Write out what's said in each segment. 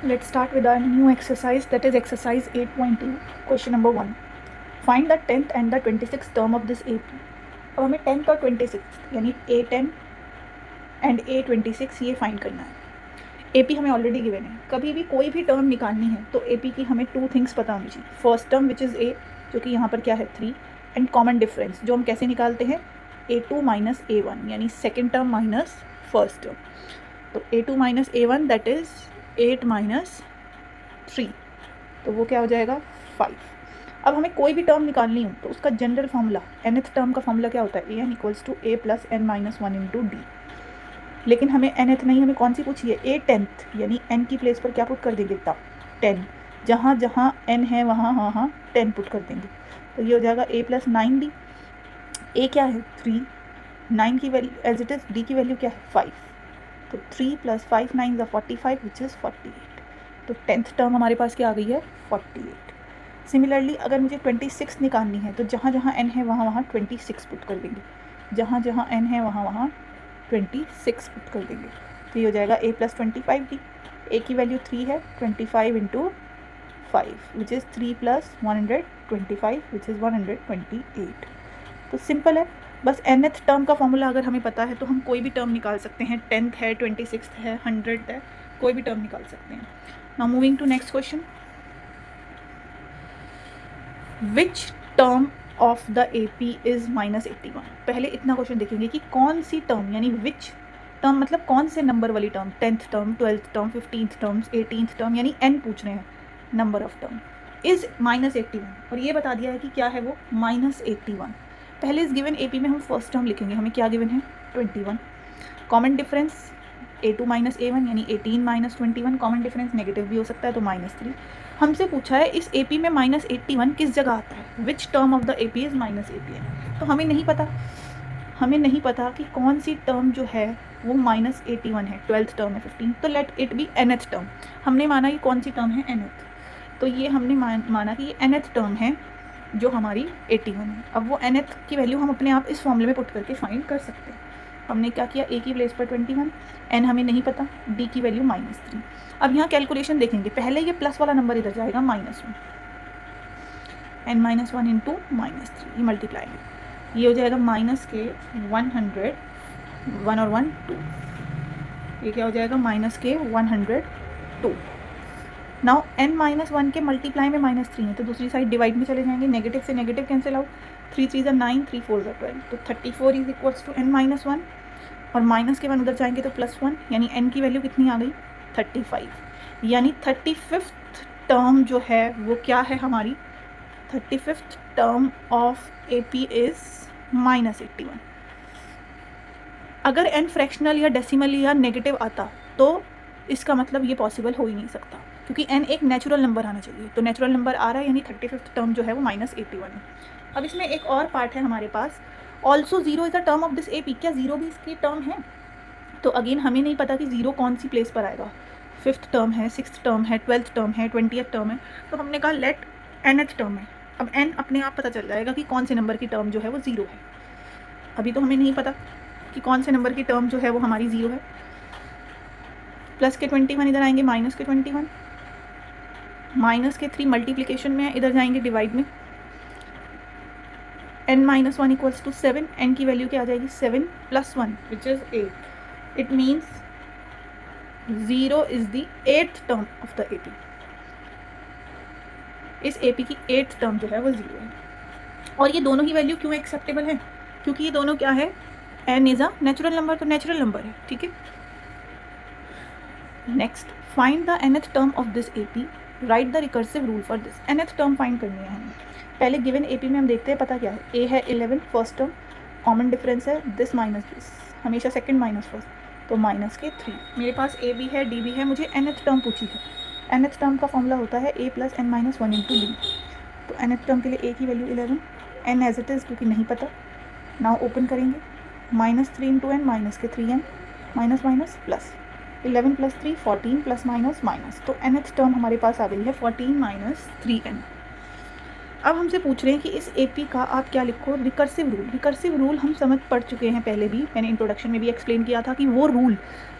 Let's start with our new exercise, that is exercise 8.2. Question number 1. Find the 10th and the 26th term of this AP. अब हमें 10th और 26th यानी A10 and A26 ये find करना है. AP हमें already given है. कभी भी कोई भी टर्म निकालनी है तो AP की हमें 2 थिंग्स पता होनी चाहिए. First term which is A, जो कि यहाँ पर क्या है 3, एंड कॉमन डिफरेंस जो हम कैसे निकालते हैं A2 माइनस A1 यानी second term minus first term. तो A2 minus A1 that is 8 minus 3, तो वो क्या हो जाएगा 5. अब हमें कोई भी टर्म निकालनी हो तो उसका जनरल फार्मूला, nth टर्म का फार्मूला क्या होता है, an equals to a plus n minus 1 into d. लेकिन हमें nth नहीं, हमें कौन सी पूछी है, a 10th, यानी n की प्लेस पर क्या पुट कर देंगे, 10. जहाँ जहाँ n है वहाँ वहाँ 10 पुट कर देंगे, तो ये हो जाएगा a प्लस 9d. a क्या है 3, 9 की value as it is, d की वैल्यू क्या है 5, तो 3 प्लस 5 9 45 विच इज़ 48. तो 10th टर्म हमारे पास क्या आ गई है 48. सिमिलरली अगर मुझे 26 निकालनी है तो जहाँ जहाँ n है वहाँ वहाँ 26 पुट कर देंगे, जहाँ जहाँ n है वहाँ वहाँ 26 पुट कर देंगे. तो ये हो जाएगा a प्लस 25 डी. a की वैल्यू 3 है, 25 into 5 which is 3 plus 125 which is 128. तो सिंपल है. बस nth टर्म का फॉर्मूला अगर हमें पता है तो हम कोई भी टर्म निकाल सकते हैं. 10th है, 26th है, 100 है, कोई भी टर्म निकाल सकते हैं. Now moving to next question. Which term of the AP is minus 81. पहले इतना क्वेश्चन देखेंगे कि कौन सी टर्म, यानी विच टर्म मतलब कौन से नंबर वाली term, 10th term, 12th term, 15th terms, 18th term, यानी n पूछ रहे हैं number of term, is minus 81. और ये बता दिया है कि क्या है वो माइनस 81. पहले इस गिवन AP में हम फर्स्ट टर्म लिखेंगे. हमें क्या गिवन है 21. Common difference A2 minus A1 यानी 18 माइनस 21. कॉमन डिफरेंस नेगेटिव भी हो सकता है तो -3. हमसे पूछा है इस AP में माइनस 81 किस जगह आता है, विच term of the AP is minus 81. तो हमें नहीं पता कि कौन सी टर्म जो है वो माइनस 81 है. 12th टर्म है 15, तो let it be nth term. हमने माना कि कौन सी टर्म है nth, तो ये हमने माना कि ये nth टर्म है जो हमारी 81 है. अब वो nth की वैल्यू हम अपने आप इस फॉर्मूले में पुट करके फाइंड कर सकते हैं. हमने क्या किया, a की प्लेस पर 21, n हमें नहीं पता, d की वैल्यू -3. अब यहाँ कैलकुलेशन देखेंगे. पहले ये प्लस वाला नंबर इधर जाएगा -1, n माइनस 1 इंटू -3, ये मल्टीप्लाई है, ये हो जाएगा माइनस के 100, 1 और 1 2, ये क्या हो जाएगा माइनस के 102. नाउ n माइनस 1 के मल्टीप्लाई में -3 है तो दूसरी साइड डिवाइड में चले जाएंगे. नेगेटिव से नेगेटिव कैंसिल आउट, 3 3 9, 3 4 12, तो 34 is equals to n minus 1, और माइनस के 1 उधर जाएंगे तो +1, यानी n की वैल्यू कितनी आ गई 35. यानी 35th टर्म जो है वो क्या है हमारी, 35th term of AP is minus 81. अगर n फ्रैक्शनल या डेसिमल या नेगेटिव आता तो इसका मतलब ये पॉसिबल हो ही नहीं सकता, क्योंकि n एक नेचुरल नंबर आना चाहिए. तो नेचुरल नंबर आ रहा है यानी 35th टर्म जो है वो -81 है. अब इसमें एक और पार्ट है हमारे पास, also 0 is a term of this AP. क्या 0 भी इसकी टर्म है? तो अगेन हमें नहीं पता कि 0 कौन सी प्लेस पर आएगा. 5th टर्म है, 6th टर्म है, 12th टर्म है, 20th टर्म है. तो हमने कहा लेट nth टर्म है. अब n अपने आप पता चल जाएगा कि कौन से नंबर की टर्म जो है वो 0 है. अभी तो हमें नहीं पता कि कौन से नंबर की टर्म जो है वो हमारी 0 है. प्लस के 21 इधर आएंगे, माइनस के 21, माइनस के 3 मल्टीप्लिकेशन में इधर जाएंगे डिवाइड में. n minus 1 equals to 7. n की वैल्यू क्या आ जाएगी 7 plus 1 which is 8. It means 0 is the 8th term of the AP. इस AP की 8th टर्म जो है वो 0 है. और ये दोनों ही वैल्यू क्यों एक्सेप्टेबल है, क्योंकि ये दोनों क्या है, n is a natural number, तो नेचुरल नंबर है. ठीक है. Next, find the nth term of this AP. Right the recursive rule for this. nth term find करनी है हमें. पहले गिवन AP में हम देखते हैं पता क्या है. a है 11 फर्स्ट टर्म, कॉमन डिफरेंस है दिस माइनस दिस, हमेशा सेकंड माइनस फर्स्ट, तो माइनस के 3. मेरे पास a भी है, d भी है, मुझे nth टर्म पूछी है. nth टर्म का फॉर्मूला होता है a plus n minus 1 into d. तो nth टर्म के लिए a की value 11, n as it is क्योंकि नहीं पता. नाउ ओपन करेंगे, -3 इंटू n, माइनस के 3n, minus minus plus, 11 plus 3 14 plus minus minus. तो nth टर्म हमारे पास आ गई है 14 माइनस 3n. अब हमसे पूछ रहे हैं कि इस एपी का आप क्या लिखो, रिकर्सिव रूल। रिकर्सिव रूल हम समझ पढ़ चुके हैं पहले भी, मैंने इंट्रोडक्शन में भी एक्सप्लेन किया था कि वो रूल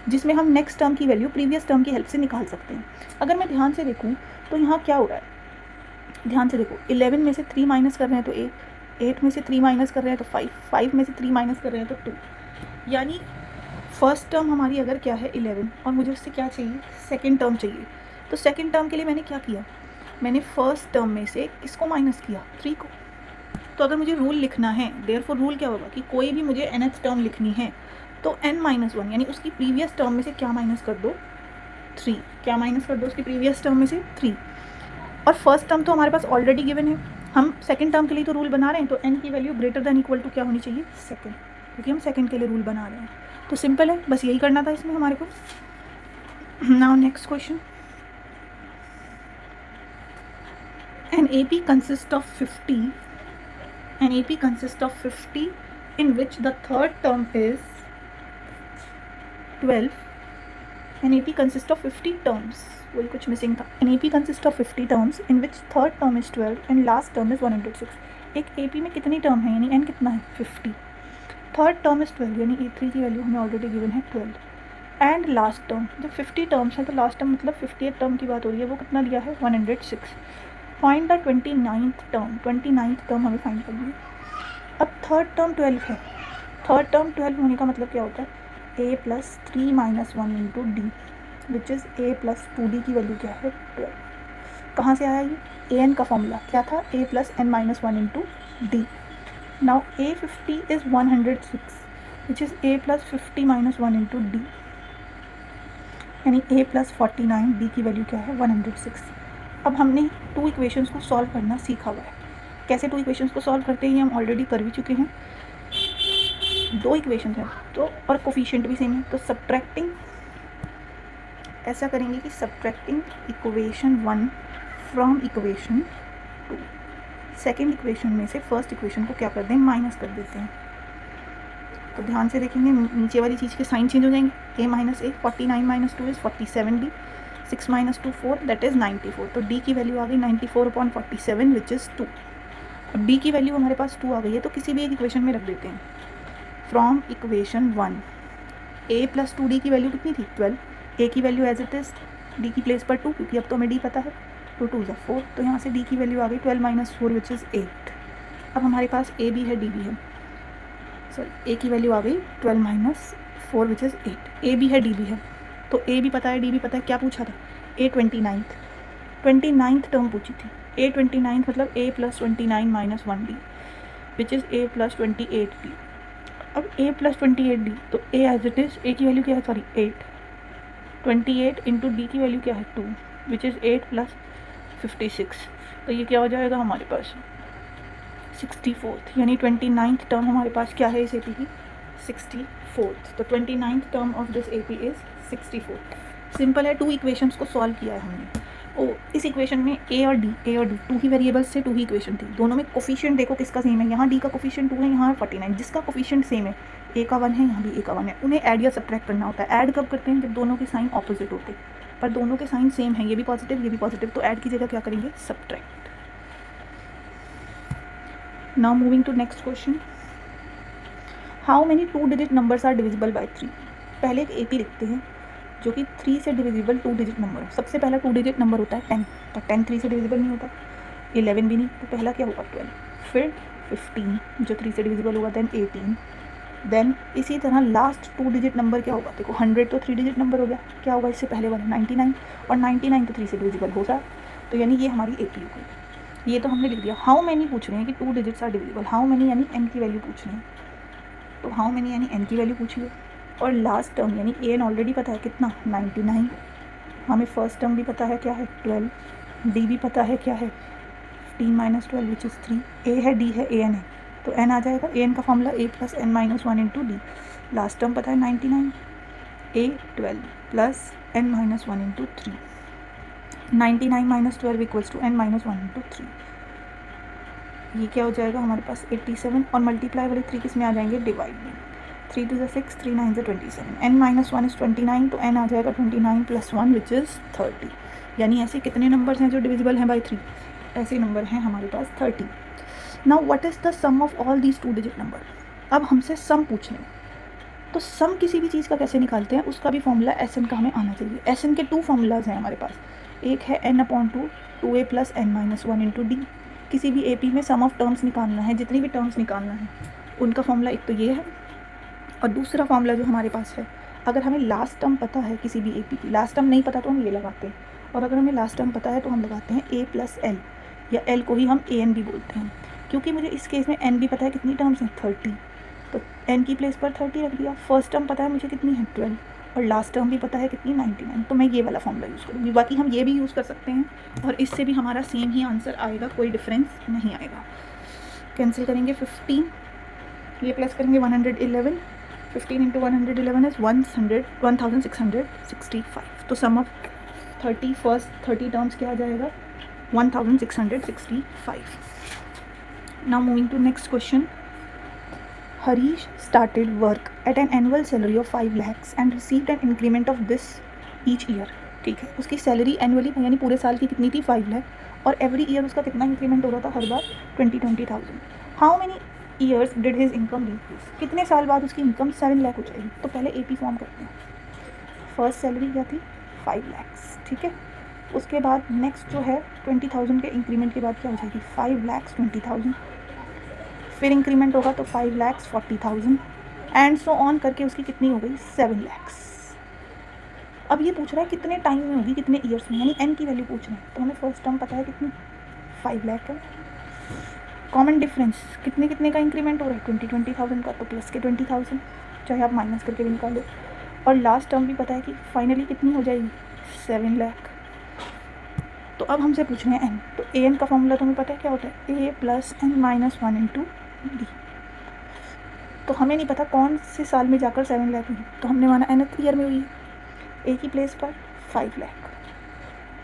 जिसमें हम नेक्स्ट टर्म की वैल्यू प्रीवियस टर्म की हेल्प से निकाल सकते हैं। अगर मैं ध्यान से देखूँ तो यहाँ क्या हो रहा है, ध्यान से देखो, 11 में से 3 माइनस कर रहे हैं तो 8 में से 3 माइनस कर रहे हैं तो 5 में से 3 माइनस कर रहे हैं तो 2, यानी फर्स्ट टर्म हमारी अगर क्या है 11 और मुझे उससे क्या चाहिए, सेकेंड टर्म चाहिए। तो सेकेंड टर्म के लिए मैंने क्या किया, मैंने फर्स्ट टर्म में से किसको माइनस किया, 3 को। तो अगर मुझे रूल लिखना है, देयरफॉर रूल क्या होगा कि कोई भी मुझे nth टर्म लिखनी है तो n-1 यानी उसकी प्रीवियस टर्म में से क्या माइनस कर दो, 3। क्या माइनस कर दो उसकी प्रीवियस टर्म में से, 3। और फर्स्ट टर्म तो हमारे पास ऑलरेडी गिवन है, हम सेकंड टर्म के लिए तो रूल बना रहे हैं, तो n की value greater than equal to क्या होनी चाहिए, सेकंड, क्योंकि हम सेकंड के लिए रूल बना रहे हैं। तो सिंपल है, बस यही करना था इसमें हमारे को। Now next question, an AP consists of 50 in which the third term is 12. An AP consists of 50 terms, वही कुछ मिसिंग था। An AP consists of 50 terms in which third term is 12 and last term is 106. एक AP में कितनी term है, यानी n कितना है, 50, थर्ड टर्म इज 12, यानी A3 की वैल्यू हमें ऑलरेडी गिवन है 12, एंड लास्ट टर्म, जब 50 टर्म्स है तो लास्ट टर्म मतलब 58 टर्म की बात हो रही है, वो कितना दिया है, 106। Find the 29th term, 29th term हमें फाइंड करनी है। अब थर्ड टर्म 12 है, थर्ड टर्म 12 होने का मतलब क्या होता है, a plus 3 minus 1 into D, which is a plus 2d की वैल्यू क्या है, 12। कहाँ से आया ये, an का फॉर्मूला क्या था, a plus n minus 1 into D. Now a50 is 106, which is a plus 50 minus 1 into D, यानी a प्लस 49, d की वैल्यू क्या है, 106। अब हमने टू इक्वेशंस को सॉल्व करना सीखा हुआ है। कैसे टू इक्वेशंस को सॉल्व करते हैं ये हम ऑलरेडी कर भी चुके हैं। दो इक्वेशंस हैं तो और कोफिशिएंट भी सेम है, तो सब्ट्रैक्टिंग ऐसा करेंगे कि subtracting equation 1 from equation 2, second equation में से फर्स्ट इक्वेशन को क्या कर दें, माइनस कर देते हैं। तो ध्यान से देखेंगे, नीचे वाली चीज़ के साइन चेंज हो जाएंगे, a minus a, 49 minus 2 is 47d, 6 minus 2 4, that is 94। तो d की वैल्यू आ गई 94/47 विच इज़ 2। अब d की वैल्यू हमारे पास 2 आ गई है, तो किसी भी एक इक्वेशन में रख देते हैं। From equation 1 a plus 2d की वैल्यू कितनी थी, 12, a की value as it is, d की प्लेस पर 2, क्योंकि अब तो हमें d पता है, तो 2 = 4, तो यहाँ से d की वैल्यू आ गई 12 माइनस 4 विच इज़ 8। अब हमारे पास a भी है, d भी है, सॉरी a की वैल्यू आ गई 12 माइनस 4 विच इज़ 8, a भी है, d भी है, तो a भी पता है, d भी पता है। क्या पूछा था, a 29th टर्म पूछी थी, a 29th मतलब a plus 29 minus 1d which is a plus 28d। अब a प्लस 28d, तो a as it is, a की वैल्यू क्या है, सॉरी 8, 28 इंटू d की वैल्यू क्या है 2 विच इज़ 8 प्लस 56, तो ये क्या हो जाएगा हमारे पास 64th, यानी 29th टर्म हमारे पास क्या है इस AP की, 64th। तो 29th term of this AP is 64th। Simple है, टू इक्वेशंस को सॉल्व किया है हमने। इस इक्वेशन में a और d टू ही वेरिएबल्स से टू ही इक्वेशन थी, दोनों में कोफिशिएंट देखो किसका सेम है, यहाँ d का कोफिशिएंट 2 है, यहाँ 49, जिसका कोफिशिएंट सेम है, a का 1 है, यहाँ भी a का 1 है, उन्हें ऐड या सब्ट्रैक्ट करना होता है। ऐड कब करते हैं, जब दोनों के साइन ऑपोजिट होते हैं, पर दोनों के साइन सेम है, ये भी पॉजिटिव ये भी पॉजिटिव, तो ऐड की जगह क्या करेंगे, subtract. Now moving to next question, how many 2 digit numbers are divisible by 3। पहले एक AP लिखते हैं जो कि 3 से डिविजिबल 2 डिजिट नंबर हो। सबसे पहला 2 डिजिट नंबर होता है 10, तो 10 3 से डिविजिबल नहीं होता, 11 भी नहीं, तो पहला क्या होगा 12, फिर 15 जो 3 से डिविजिबल होगा, देन 18, देन इसी तरह लास्ट 2 डिजिट नंबर क्या होगा, देखो 100 तो 3 डिजिट नंबर हो गया, क्या होगा इससे पहले वाला 99, और 99 तो 3 से डिविजिबल हो रहा है, तो यानी ये हमारी AP हो गई। ये तो हमने लिख दिया। हाउ मैनी पूछ रहे हैं कि 2 digits are divisible, how many यानी n की वैल्यू पूछ रहे हैं, तो हाउ मैनी यानी n की वैल्यू पूछिए, और लास्ट टर्म यानी an ऑलरेडी पता है कितना, 99, हमें फर्स्ट टर्म भी पता है क्या है 12, d भी पता है क्या है 15 माइनस 12 विच इज़ 3, a है, d है, an है, तो n आ जाएगा, an का formula a plus n minus 1 into d, last term पता है 99, a 12 plus n minus 1 into 3, 99 minus 12 equals to n minus 1 into 3, ये क्या हो जाएगा हमारे पास 87, और मल्टीप्लाई वाले 3 किस में आ जाएंगे, डिवाइड में, 3 2 6, 3 9 27, n माइनस 1 इज़ 29, तो n आ जाएगा 29 प्लस 1 विच इज़ 30। यानी ऐसे कितने नंबर्स हैं जो डिविजिबल हैं बाई 3, ऐसे नंबर हैं हमारे पास 30। Now what is the sum of all these 2 digit number. अब हमसे सम पूछ रहे हैं, तो सम किसी भी चीज़ का कैसे निकालते हैं, उसका भी फॉर्मूला एस एन का हमें आना चाहिए। एस एन के 2 फार्मूलाज हैं हमारे पास, एक है n/2 2a + n-1 × d। किसी भी AP में सम ऑफ टर्म्स निकालना है, जितनी भी टर्म्स निकालना है उनका फॉर्मूला एक तो ये है, और दूसरा फॉर्मूला जो हमारे पास है, अगर हमें लास्ट टर्म पता है किसी भी AP की, लास्ट टर्म नहीं पता तो हम ये लगाते हैं, और अगर हमें लास्ट टर्म पता है तो हम लगाते हैं a + l, या l को ही हम an भी बोलते हैं। क्योंकि मुझे इस केस में n भी पता है कितनी टर्म्स हैं 30, तो n की प्लेस पर 30 रख दिया। फर्स्ट टर्म पता है मुझे कितनी है 12, और लास्ट टर्म भी पता है कितनी 99, तो मैं ये वाला फॉर्मूला यूज़ करूँगी। बाकी हम ये भी यूज़ कर सकते हैं और इससे भी हमारा सेम ही आंसर आएगा, कोई डिफरेंस नहीं आएगा। कैंसिल करेंगे 15, ये प्लस करेंगे 111, 15 × 111 इज़ 1665। तो सम ऑफ 30 फर्स्ट 30 टर्म्स क्या आ जाएगा 1665। Now moving to next question. Harish started work at an annual salary of 5 lakhs and received an increment of this each year। ठीक है, उसकी सैलरी एनुअली यानी पूरे साल की कितनी थी 5 लाख, और एवरी ईयर उसका कितना इंक्रीमेंट हो रहा था, हर बार 20,000। How many years did his income increase, कितने साल बाद उसकी इनकम 7 लाख हो जाएगी। तो पहले AP फॉर्म करते हैं। फर्स्ट सैलरी क्या थी 5 lakhs, ठीक है। उसके बाद नेक्स्ट जो है 20,000 के इंक्रीमेंट के बाद क्या हो जाएगी 5 lakhs 20,000, फिर इंक्रीमेंट होगा तो 5 lakhs 40,000, एंड सो ऑन करके उसकी कितनी हो गई 7 lakhs। अब ये पूछ रहा है कितने टाइम में होगी, कितने ईयर्स में, यानी n की वैल्यू पूछ रहे हैं। तो हमें फर्स्ट टर्म पता है कितनी 5 लाख है, कॉमन डिफरेंस कितने कितने का इंक्रीमेंट हो रहा है 20,000 का, तो प्लस के 20,000, चाहे आप माइनस करके भी निकालो, और लास्ट टर्म भी पता है कि फाइनली कितनी हो जाएगी 7 लाख। तो अब हमसे पूछ रहे हैं n, तो an का फॉर्मूला तुम्हें पता है क्या होता है, a + n-1 × d। तो हमें नहीं पता कौन से साल में जाकर 7 लाख हुई, तो हमने माना nth ईयर में हुई है। a की प्लेस पर 5 lakh,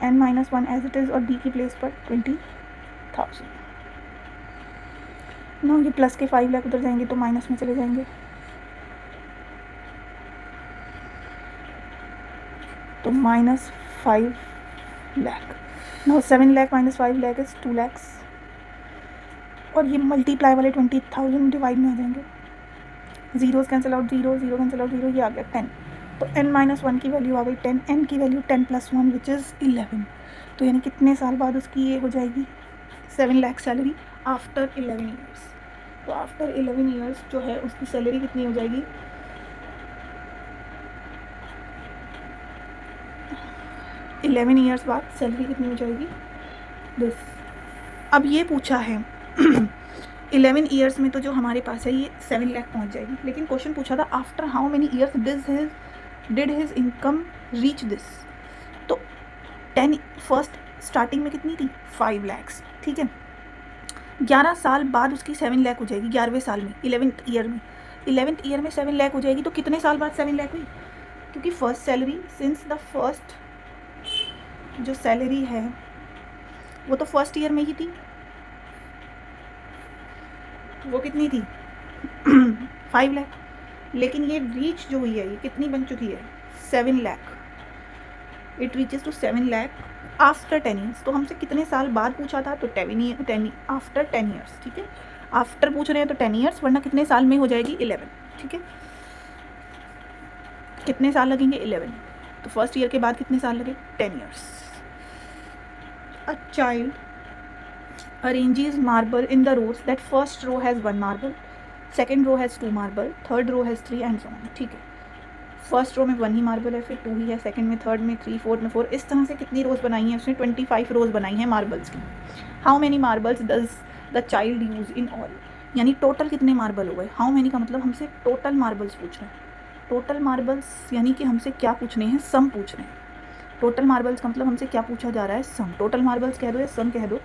n-1 as it is, और d की प्लेस पर 20,000। ना ये प्लस के 5 लाख उधर जाएंगे तो माइनस में चले जाएंगे, तो -5 lakh. Now 7 lakh - 5 lakh is 2 lakhs, और ये मल्टीप्लाई वाले 20,000 डिवाइड में आ जाएंगे, zeros cancel out, zero cancel out, zero, ये आ गया 10। तो n-1 की वैल्यू आ गई 10, n की वैल्यू 10 + 1 विच इज़ 11। तो यानी कितने साल बाद उसकी ये हो जाएगी 7 लाख सैलरी आफ्टर 11 ईयर्स। तो आफ्टर 11 ईयर्स जो है उसकी सैलरी कितनी हो जाएगी 11 ईयर्स बाद सैलरी कितनी हो जाएगी दिस। अब ये पूछा है 11 ईयर्स में तो जो हमारे पास है ये 7 लाख पहुंच जाएगी, लेकिन क्वेश्चन पूछा था after how many years did his income reach this. तो 10 फर्स्ट स्टार्टिंग में कितनी थी 5 lakhs, ठीक है। 11 साल बाद उसकी 7 लाख हो जाएगी, 11वें साल में 11th ईयर में, 11th ईयर में 7 लाख हो जाएगी। तो कितने साल बाद 7 लाख हुई, क्योंकि first salary since the first जो सैलरी है वो तो फर्स्ट ईयर में ही थी, वो कितनी थी 5 लाख, लेकिन ये रीच जो हुई है ये कितनी बन चुकी है 7 lakh. It reaches to 7 lakh after 10 years. तो हमसे कितने साल बाद पूछा था, तो 10 आफ्टर 10 ईयर्स, ठीक है। आफ्टर पूछ रहे हैं तो 10 ईयर्स, वरना कितने साल में हो जाएगी 11, ठीक है। कितने साल लगेंगे 11, तो फर्स्ट ईयर के बाद कितने साल लगे 10 years. A child arranges marble in the rows that first row has 1 marble, second row has 2 marble, third row has 3 and so on, ठीक है। फर्स्ट रो में 1 ही मार्बल है, फिर 2 ही है, सेकंड में, थर्ड में 3, फोर्थ में 4, इस तरह से कितनी रोज़ बनाई हैं उसने 25 रोज़ बनाई हैं मार्बल्स की। How many marbles does the child use in all, यानी टोटल कितने मार्बल हो गए। हाउ मैनी का मतलब हमसे टोटल मार्बल्स पूछ रहे हैं, टोटल मार्बल्स यानी कि हमसे क्या पूछ रहे हैं सम पूछ रहे हैं। टोटल मार्बल्स का मतलब हमसे क्या पूछा जा रहा है सम, टोटल मार्बल्स कह दो या सम कह दो,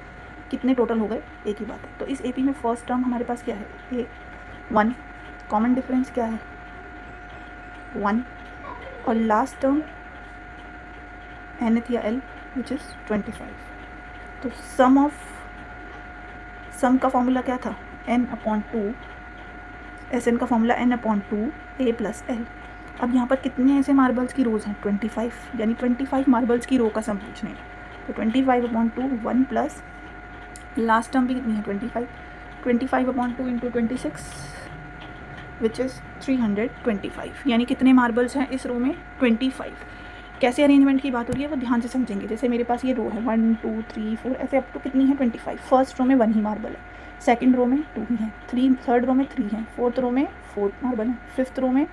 कितने टोटल हो गए एक ही बात है। तो इस AP में फर्स्ट टर्म हमारे पास क्या है 1, कॉमन डिफरेंस क्या है 1, और लास्ट टर्म nth या l विच इज़ 25। तो सम का फॉर्मूला क्या था n/2, Sn का फॉर्मूला n/2 a + l। अब यहाँ पर कितने ऐसे मार्बल्स की रोज़ हैं 25, यानी 25 मार्बल्स की रो का सम पूछने हैं। तो 25/2 1 + लास्ट टर्म भी कितनी है 25, 25/2 इंटू 26 विच इज़ 325, यानी कितने मार्बल्स हैं इस रो में 25। कैसे अरेंजमेंट की बात हो रही है वो ध्यान से समझेंगे। जैसे मेरे पास ये रो है 1 2 3 4 ऐसे अप टू कितनी है 25। फर्स्ट रो में 1 ही मार्बल है, सेकंड रो में 2 ही है, थर्ड रो में 3 है, फोर्थ रो में 4 मार्बल है, फिफ्थ रो में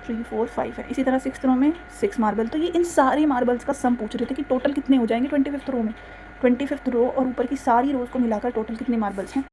3 4 5 है, इसी तरह सिक्स्थ रो में 6 मार्बल। तो ये इन सारे मार्बल्स का सम पूछ रहे थे कि टोटल कितने हो जाएंगे 25th रो में। 25th रो और ऊपर की सारी रोज को मिलाकर टोटल कितने मार्बल्स हैं।